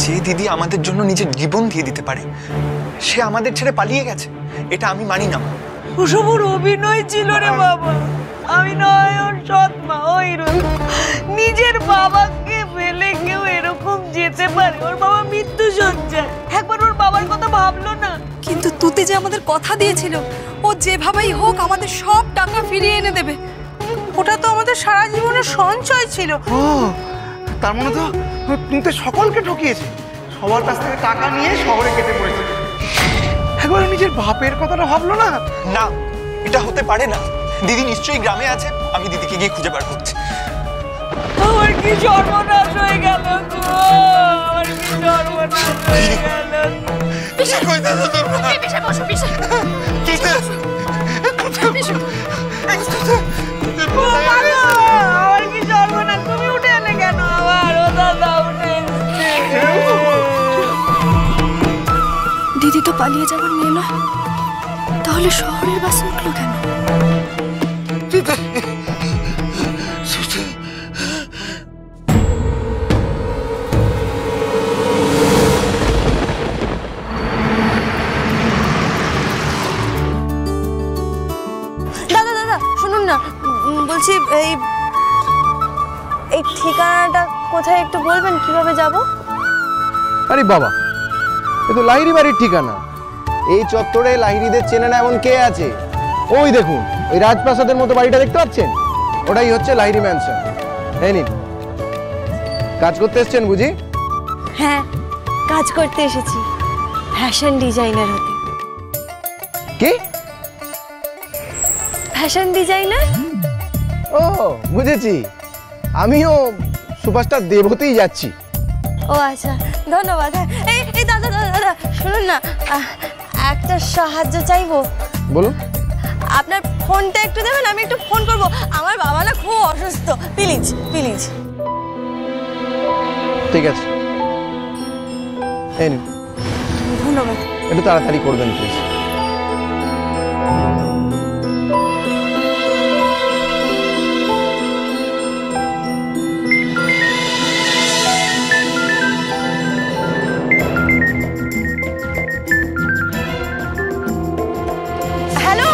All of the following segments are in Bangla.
যে দিদি আমাদের জন্য নিজের জীবন দিয়ে দিতে পারে সে আমাদের ছেড়ে পালিয়ে গেছে, এটা আমি মানি না। ওসব ওর অভিনয় ছিল রে বাবা। আমি নয় ওর সৎ মা, ওই নিজের বাবাকে ফেলে কেউ এরকম যেতে পারে? ওর বাবা মৃত্যু শয্যায়, একবার ওর বাবার কথা ভাবলো না? কিন্তু তুতে যে আমাদের কথা দিয়েছিল ও যেভাবেই হোক আমাদের সব টাকা ফিরিয়ে এনে দেবে, ওটা তো আমাদের সারা জীবনের সঞ্চয় ছিল। ও তার মানে তো তুতে সকলকে ঠকিয়েছে, সবার কাছ থেকে টাকা নিয়ে শহরে কেটে পড়েছে। একবার নিজের বাপের কথাটা ভাবলো না? না, এটা হতে পারে না। দিদি নিশ্চয়ই গ্রামে আছে, আমি দিদিকে গিয়ে খুঁজে বার করছি। আমার কি সর্বনাশ হয়ে গেল গো, আমার কি সর্বনাশ হয়ে গেল। পিসা কই দাদা তোর মা? পিসা বসো, পিসা আমার কি সর্বনাশ, তুমি উঠে এলে কেন আবার? ও দাদা উঠে দিদি তো পালিয়ে যাবার মেয়ে নয়, তাহলে শহরের বাসে উঠলো কেন? দাদা দাদা শুনুন না, বলছি এই ঠিকানাটা কোথায় একটু বলবেন, কিভাবে যাব? আরে বাবা, এ তো লাহিড়ী বাড়ির ঠিকানা। এই চত্বরে লাহিড়ীদের চেনে না এমন কে আছে? ওই দেখুন, ওই রাজপ্রাসাদের মতো বাড়িটা দেখতে পাচ্ছেন, ওটাই হচ্ছে লাহিড়ী ম্যানশন। এই নিন, কাজ করতে এসছেন বুঝি? হ্যাঁ, কাজ করতে এসেছি, ফ্যাশন ডিজাইনার হতে। কি ফ্যাশন ডিজাইনার? ও বুঝেছি, আমিও সুপারস্টার দেব হতেই যাচ্ছি। ও আচ্ছা, ধন্যবাদ। এই দাদা দাদা দাদা শুনুন না, একটা সাহায্য চাইবো। বলুন। আপনার ফোনটা একটু দেবেন, আমি একটু ফোন করব। আমার বাবা না খুব অসুস্থ, প্লিজ প্লিজ। ঠিক আছে, এই নিন। ধন্যবাদ। একটু তাড়াতাড়ি করবেন প্লিজ। হ্যালো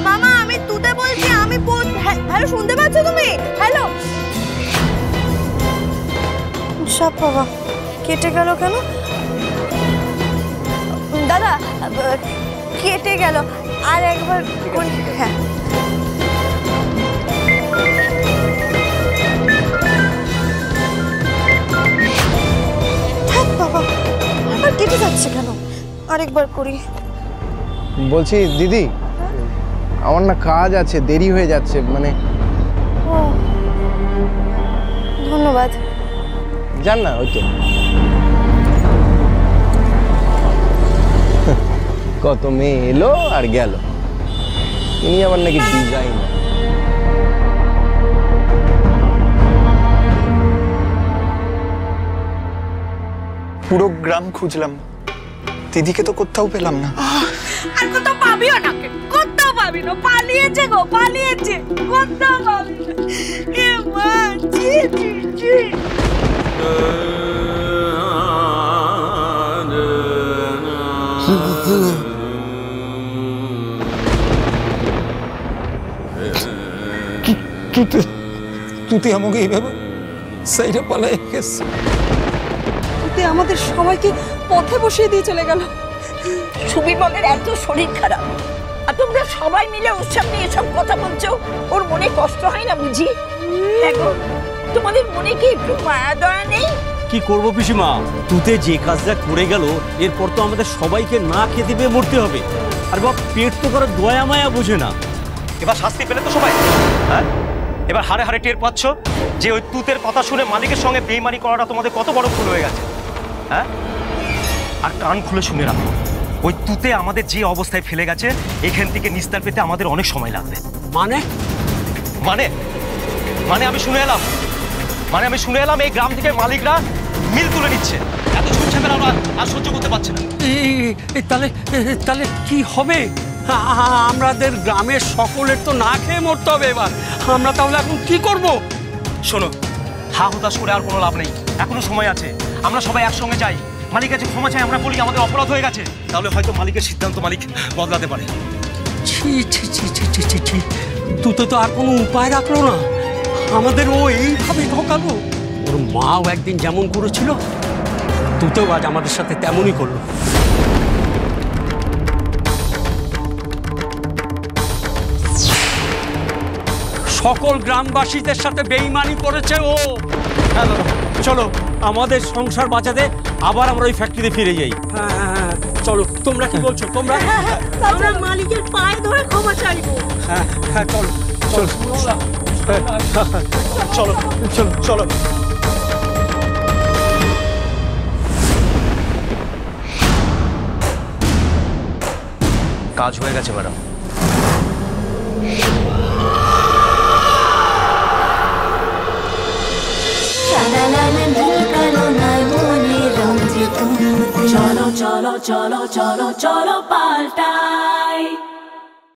মামা, আমি তুতে বলছি। আমি হ্যালো, শুনতে পাচ্ছ তুমি? হ্যালো। সব বাবা কেটে গেল কেন? দাদা কেটে গেল, আর একবার হ্যাঁ। বাবা আবার কেটে যাচ্ছে কেন? আরেকবার করি। বলছি দিদি, আমার না কাজ আছে, দেরি হয়ে যাচ্ছে মানে। ও ধন্যবাদ। জান না, ওই তো কত মেয়ে এলো আর গেল, ইনি আবার নাকি ডিজাইনার। পুরো গ্রাম খুঁজলাম, দিদিকে তো কোথাও পেলাম না। আর কোথাও পাবিও না, কোথাও পাবি না। পালিয়েছে গো, পালিয়েছে, কোথাও পাবি না। এ মা, জি জি জি। তুই আমাকে এইভাবে সাইডে পালাই গেছে। তুতে আমাদের সবাইকে পথে বসিয়ে দিয়ে চলে গেল। সুবিমলের এত শরীর খারাপ, আর তোমরা সবাই মিলে ওর সামনে এসব কথা বলছো। ওর মনে কষ্ট হয় না বুঝি? দেখো, তোমাদের মনে কি একটু মায়া দয়া নেই? কি করবো পিসিমা, তুতে যে কাজটা করে গেল, এরপর তো আমাদের সবাইকে না খেতে পেয়ে মরতে হবে। আর বাপ, পেট তো করে দয়া মায়া বোঝে না। এবার শাস্তি পেলে তো সবাই, হ্যাঁ? এবার হারে হারে টের পাচ্ছ যে ওই তুতের কথা শুনে মালিকের সঙ্গে বেইমানি করাটা তোমাদের কত বড় ভুল হয়ে গেছে, হ্যাঁ? আর কান খুলে শুনে রাখো, ওই তুতে আমাদের যে অবস্থায় ফেলে গেছে, এখান থেকে নিস্তার পেতে আমাদের অনেক সময় লাগবে। মানে মানে মানে আমি শুনে এলাম এই গ্রাম থেকে মালিকরা মিল তুলে নিচ্ছে। এত ঝুটঝামেলা আমরা আর সহ্য করতে পারছি না। তাহলে কি হবে? আমাদের গ্রামের সকলের তো না খেয়ে মরতে হবে। এবার আমরা তাহলে এখন কি করব? শোনো, হা হতাশ করে আর কোনো লাভ নেই, এখনো সময় আছে। আমরা সবাই একসঙ্গে যাই, মালিকের কাছে ক্ষমা চাই, আমরা বলি আমাদের অপরাধ হয়ে গেছে, তাহলে হয়তো মালিকের সিদ্ধান্ত মালিক বদলাতে পারে। ছি ছি ছি ছি ছি ছি ছি, তুতে তো আর কোনো উপায় রাখলো না, আমাদের ও এইভাবে ঠকালো। ওর মাও একদিন যেমন করেছিল, তুতেও আজ আমাদের সাথে তেমনই করলো। সকল গ্রামবাসীদের সাথে বেইমানি করেছে ও। হ্যাঁ দাদা, চলো আমাদের সংসার বাঁচাতে আবার আমরা ওই ফ্যাক্টরিতে ফিরে যাই। হ্যাঁ হ্যাঁ হ্যাঁ, চলো। তোমরা কি বলছো? তোমরা আমরা মালিকের পায়ে ধরে ক্ষমা চাইবো। হ্যাঁ হ্যাঁ, চলো চলো চলো চলো চলো। কাজ হয়ে গেছে ম্যাডাম। চলো চলো চলো চলো চলো পাল্টা